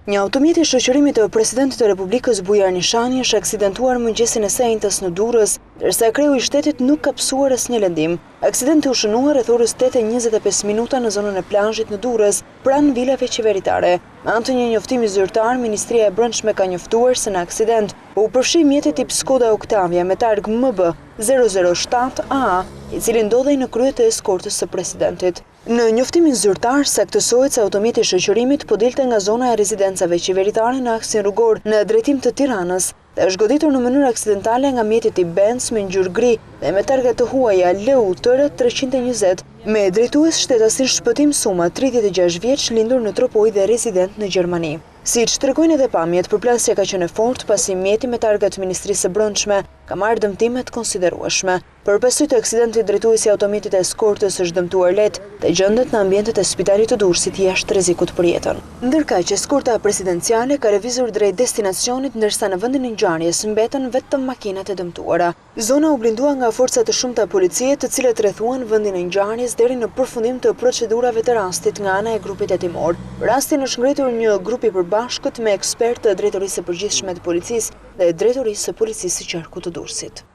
Një automjet i shoqërimit të presidentit të Republikës Bujar Nishani është aksidentuar mëngjesin e së njëjtës në Durrës, ndërsa kreu i shtetit nuk ka psuar asnjë lëndim. Aksidenti u shënua rreth orës 8:25 minuta në zonën e plazhit në Durrës, pranë vilave qeveritare. Me anë të një njoftimi zyrtar, Ministria e Brendshme ka njoftuar se në aksident u përfshi mjeti tip Skoda Octavia me targ MB 007 AA, i cili ndodhej në krye të eskortës së presidentit. Në njoftimin zyrtar, saktësohet se automjeti i shoqërimit po dilte nga zona e rezidencave qeveritare në aksin rrugor në drejtim të Tiranës dhe është goditur në mënyrë aksidentale nga mjeti tip Benz me ngjyrë gri dhe me targa të huaja LU-TR 320 me drejtues shtetasin shpëtim Suma, 36 vjeç, lindur në Tropoj dhe rezident në Gjermani. Siç tregojnë edhe pamjet, përplasja ka qenë e fortë pasi mjeti me targat Ministrisë së Brendshme ka marrë dëmtime të konsiderueshme. Përpasoj të aksidentit, drejtuesi i automjetit e eskortës është dëmtuar lehtë dhe gjendet në ambientet e spitalit të Durrësit jashtë rrezikut për jetën. Ndërkaq, eskorta presidenciale ka lëvizur drejt destinacionit, ndërsa në vendin e ngjarjes mbetën vetëm makinat e dëmtuara. Zona u blindua nga forca të shumta policie, të cilët rrethuan vendin e ngjarjes deri në përfundim të procedurave të rastit nga ana e grupit hetimor. Rastin është ngritur një grup i përbashkët me ekspertë të Drejtorisë së Përgjithshme të Policisë dhe Drejtorisë së Policisë së Qarkut të Durrësit.